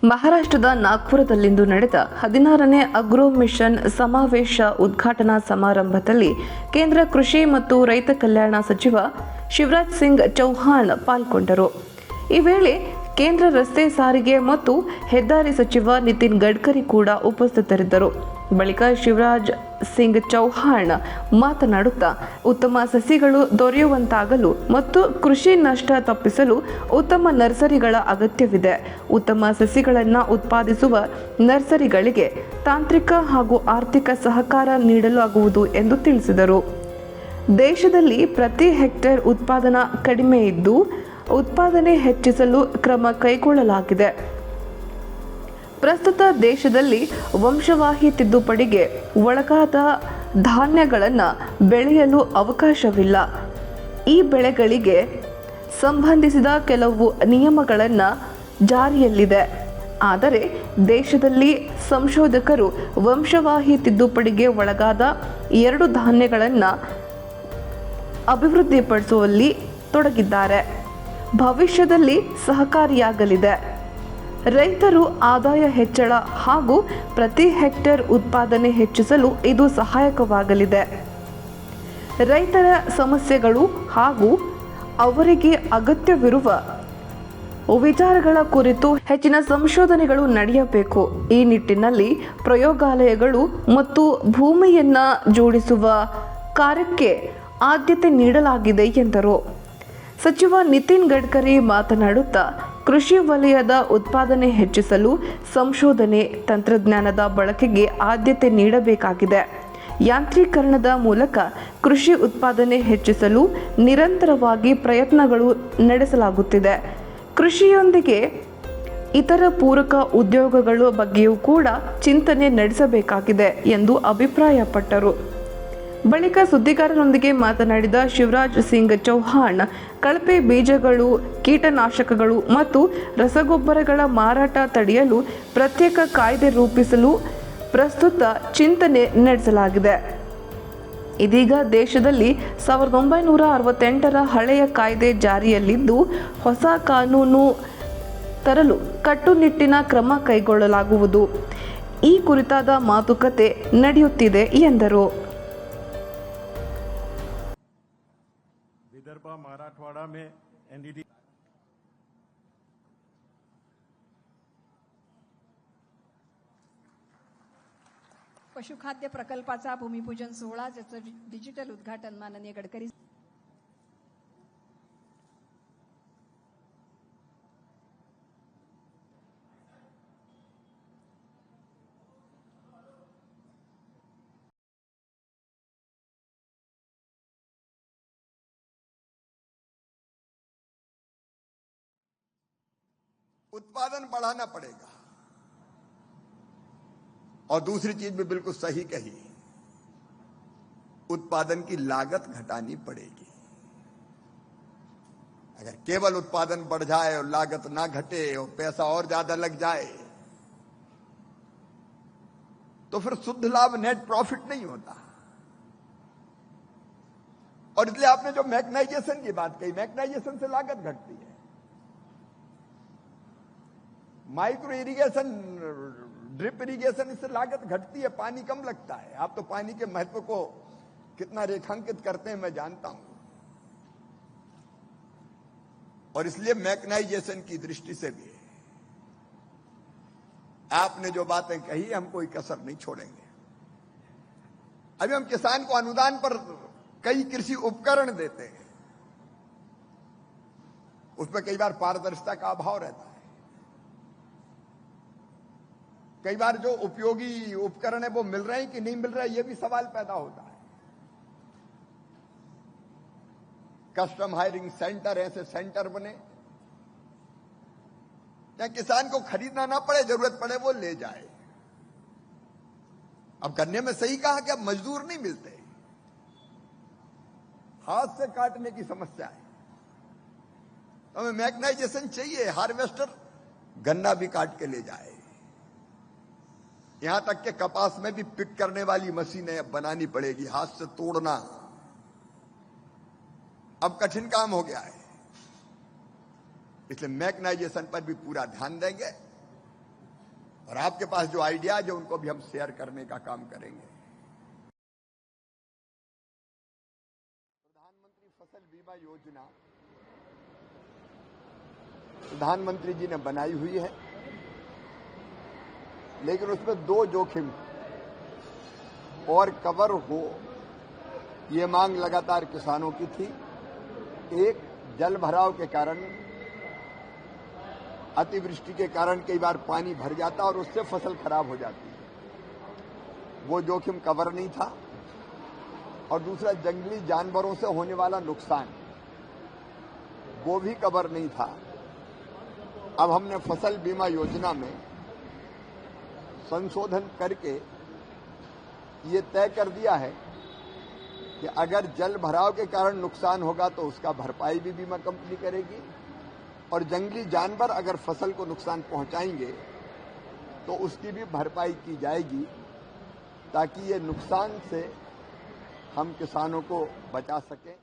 ಮಹಾರಾಷ್ಟ್ರದ ನಾಗ್ಪುರದಲ್ಲಿಂದು ನಡೆದ 16ನೇ agro mission ಸಮಾವೇಶ ಉದ್ಘಾಟನಾ ಸಮಾರಂಭದಲ್ಲಿ ಕೇಂದ್ರ ಕೃಷಿ ಮತ್ತು ರೈತ ಕಲ್ಯಾಣ ಸಚಿವ ಶಿವರಾಜ್ ಸಿಂಗ್ ಚೌಹಾಣ್ ಪಾಲ್ಗೊಂಡರು. ಈ ವೇಳೆ ಕೇಂದ್ರ ರಸ್ತೆ ಸಾರಿಗೆ ಮತ್ತು ಹೆದ್ದಾರಿ ಸಚಿವ ನಿತಿನ್ ಗಡ್ಕರಿ ಕೂಡ ಉಪಸ್ಥಿತರಿದ್ದರು. ಬಳಿಕ ಶಿವರಾಜ್ ಸಿಂಗ್ ಚೌಹಾಣ್ ಮಾತನಾಡುತ್ತಾ, ಉತ್ತಮ ಸಸಿಗಳು ದೊರೆಯುವಂತಾಗಲು ಮತ್ತು ಕೃಷಿ ನಷ್ಟ ತಪ್ಪಿಸಲು ಉತ್ತಮ ನರ್ಸರಿಗಳ ಅಗತ್ಯವಿದೆ. ಉತ್ತಮ ಸಸಿಗಳನ್ನು ಉತ್ಪಾದಿಸುವ ನರ್ಸರಿಗಳಿಗೆ ತಾಂತ್ರಿಕ ಹಾಗೂ ಆರ್ಥಿಕ ಸಹಕಾರ ನೀಡಲಾಗುವುದು ಎಂದು ತಿಳಿಸಿದರು. ದೇಶದಲ್ಲಿ ಪ್ರತಿ ಹೆಕ್ಟೇರ್ ಉತ್ಪಾದನಾ ಕಡಿಮೆ ಇದ್ದು ಉತ್ಪಾದನೆ ಹೆಚ್ಚಿಸಲು ಕ್ರಮ ಕೈಗೊಳ್ಳಲಾಗಿದೆ. ಪ್ರಸ್ತುತ ದೇಶದಲ್ಲಿ ವಂಶವಾಹಿ ತಿದ್ದುಪಡಿಗೆ ಒಳಗಾದ ಧಾನ್ಯಗಳನ್ನು ಬೆಳೆಯಲು ಅವಕಾಶವಿಲ್ಲ. ಈ ಬೆಳೆಗಳಿಗೆ ಸಂಬಂಧಿಸಿದ ಕೆಲವು ನಿಯಮಗಳನ್ನು ಜಾರಿಯಲ್ಲಿದೆ. ಆದರೆ ದೇಶದಲ್ಲಿ ಸಂಶೋಧಕರು ವಂಶವಾಹಿ ತಿದ್ದುಪಡಿಗೆ ಒಳಗಾದ 2 ಧಾನ್ಯಗಳನ್ನು ಅಭಿವೃದ್ಧಿಪಡಿಸುವಲ್ಲಿ ತೊಡಗಿದ್ದಾರೆ. ಭವಿಷ್ಯದಲ್ಲಿ ಸಹಕಾರಿಯಾಗಲಿದೆ. ರೈತರು ಆದಾಯ ಹೆಚ್ಚಳ ಹಾಗೂ ಪ್ರತಿ ಹೆಕ್ಟೇರ್ ಉತ್ಪಾದನೆ ಹೆಚ್ಚಿಸಲು ಇದು ಸಹಾಯಕವಾಗಲಿದೆ. ರೈತರ ಸಮಸ್ಯೆಗಳು ಹಾಗೂ ಅವರಿಗೆ ಅಗತ್ಯವಿರುವ ವಿಚಾರಗಳ ಕುರಿತು ಹೆಚ್ಚಿನ ಸಂಶೋಧನೆಗಳು ನಡೆಯಬೇಕು. ಈ ನಿಟ್ಟಿನಲ್ಲಿ ಪ್ರಯೋಗಾಲಯಗಳು ಮತ್ತು ಭೂಮಿಯನ್ನು ಜೋಡಿಸುವ ಕಾರ್ಯಕ್ಕೆ ಆದ್ಯತೆ ನೀಡಲಾಗಿದೆ ಎಂದರು. ಸಚಿವ ನಿತಿನ್ ಗಡ್ಕರಿ ಮಾತನಾಡುತ್ತಾ, ಕೃಷಿ ವಲಯದ ಉತ್ಪಾದನೆ ಹೆಚ್ಚಿಸಲು ಸಂಶೋಧನೆ, ತಂತ್ರಜ್ಞಾನದ ಬಳಕೆಗೆ ಆದ್ಯತೆ ನೀಡಬೇಕಾಗಿದೆ. ಯಾಂತ್ರೀಕರಣದ ಮೂಲಕ ಕೃಷಿ ಉತ್ಪಾದನೆ ಹೆಚ್ಚಿಸಲು ನಿರಂತರವಾಗಿ ಪ್ರಯತ್ನಗಳು ನಡೆಸಲಾಗುತ್ತಿದೆ. ಕೃಷಿಯೊಂದಿಗೆ ಇತರ ಪೂರಕ ಉದ್ಯೋಗಗಳ ಬಗ್ಗೆಯೂ ಕೂಡ ಚಿಂತನೆ ನಡೆಸಬೇಕಾಗಿದೆ ಎಂದು ಅಭಿಪ್ರಾಯಪಟ್ಟರು. ಬಳಿಕ ಸುದ್ದಿಗಾರರೊಂದಿಗೆ ಮಾತನಾಡಿದ ಶಿವರಾಜ್ ಸಿಂಗ್ ಚೌಹಾಣ್, ಕಳಪೆ ಬೀಜಗಳು, ಕೀಟನಾಶಕಗಳು ಮತ್ತು ರಸಗೊಬ್ಬರಗಳ ಮಾರಾಟ ತಡೆಯಲು ಪ್ರತ್ಯೇಕ ಕಾಯ್ದೆ ರೂಪಿಸಲು ಪ್ರಸ್ತುತ ಚಿಂತನೆ ನಡೆಸಲಾಗಿದೆ. ಇದೀಗ ದೇಶದಲ್ಲಿ 1968ರ ಹಳೆಯ ಕಾಯ್ದೆ ಜಾರಿಯಲ್ಲಿದ್ದು, ಹೊಸ ಕಾನೂನು ತರಲು ಕಟ್ಟುನಿಟ್ಟಿನ ಕ್ರಮ ಕೈಗೊಳ್ಳಲಾಗುವುದು. ಈ ಕುರಿತಾದ ಮಾತುಕತೆ ನಡೆಯುತ್ತಿದೆ ಎಂದರು. विदर्भ मराठवाड़ा में एनडीडी पशुखाद्य प्रकल्पाचा भूमिपूजन सोहळा, ज्याचं डिजिटल उद्घाटन माननीय गडकरी उत्पादन बढ़ाना पड़ेगा। और दूसरी चीज भी बिल्कुल सही कही, उत्पादन की लागत घटानी पड़ेगी। अगर केवल उत्पादन बढ़ जाए और लागत ना घटे और पैसा और ज्यादा लग जाए तो फिर शुद्ध लाभ, नेट प्रॉफिट नहीं होता। और इसलिए आपने जो मैकेनाइजेशन की बात कही, मैकेनाइजेशन से लागत घटती है। माइक्रो इरिगेशन, ड्रिप इरिगेशन, इससे लागत घटती है, पानी कम लगता है। आप तो पानी के महत्व को कितना रेखांकित करते हैं मैं जानता हूं। और इसलिए मैकेनाइजेशन की दृष्टि से भी आपने जो बातें कही, हम कोई कसर नहीं छोड़ेंगे। अभी हम किसान को अनुदान पर कई कृषि उपकरण देते हैं, उसमें कई बार पारदर्शिता का अभाव रहता है। कई बार जो उपयोगी उपकरण है वो मिल रहे हैं कि नहीं मिल रहे हैं, ये भी सवाल पैदा होता है। कस्टम हायरिंग सेंटर, ऐसे सेंटर बने या किसान को खरीदना ना पड़े, जरूरत पड़े वो ले जाए। अब गन्ने में सही कहा कि अब मजदूर नहीं मिलते, हाथ से काटने की समस्या है। तो हमें मैकेनाइजेशन चाहिए, हार्वेस्टर गन्ना भी काट के ले जाए। यहां तक कि कपास में भी पिक करने वाली मशीनें बनानी पड़ेगी, हाथ से तोड़ना अब कठिन काम हो गया है। इसलिए मैकेनाइजेशन पर भी पूरा ध्यान देंगे और आपके पास जो आइडियाज है उनको भी हम शेयर करने का काम करेंगे। प्रधानमंत्री फसल बीमा योजना प्रधानमंत्री जी ने बनाई हुई है, लेकिन उसमें दो जोखिम और कवर हो ये मांग लगातार किसानों की थी। एक, जल भराव के कारण, अतिवृष्टि के कारण कई बार पानी भर जाता और उससे फसल खराब हो जाती है, वो जोखिम कवर नहीं था। और दूसरा, जंगली जानवरों से होने वाला नुकसान, वो भी कवर नहीं था। अब हमने फसल बीमा योजना में संशोधन करके ये तय कर दिया है कि अगर जल भराव के कारण नुकसान होगा तो उसका भरपाई भी बीमा कंपनी करेगी, और जंगली जानवर अगर फसल को नुकसान पहुंचाएंगे तो उसकी भी भरपाई की जाएगी, ताकि ये नुकसान से हम किसानों को बचा सकें।